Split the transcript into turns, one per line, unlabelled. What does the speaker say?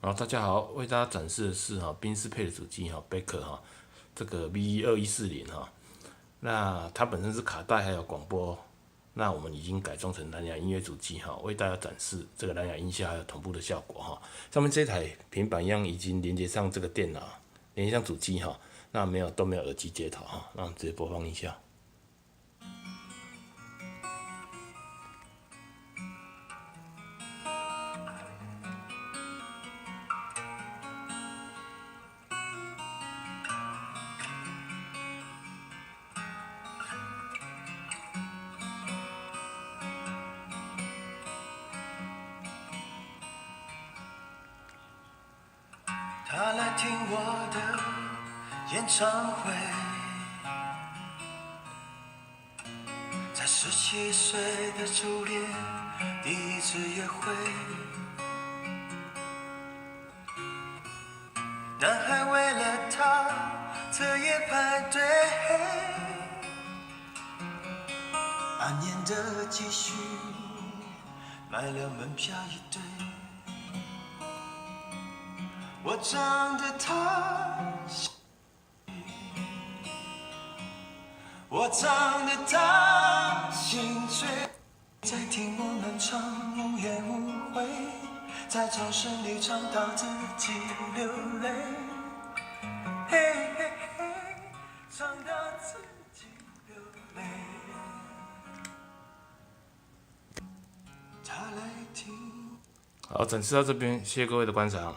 大家好，为大家展示的是宾士配的主机Becker 这个 V2140那它本身是卡带还有广播，那我们已经改装成蓝牙音乐主机为大家展示这个蓝牙音效还有同步的效果上面这台平板一样已经连接上这个电脑，连接上主机那都没有耳机接头那我们直接播放一下。
他来听我的演唱会，在17岁的初恋第一次约会，男孩为了她彻夜排队，半年的积蓄买了门票一对。我长得太我长得太心醉，在听我们唱无怨无悔，在掌声里唱到自己流泪，嘿嘿嘿，唱到自己流泪。他来听。
好，展示到这边，谢谢各位的观赏。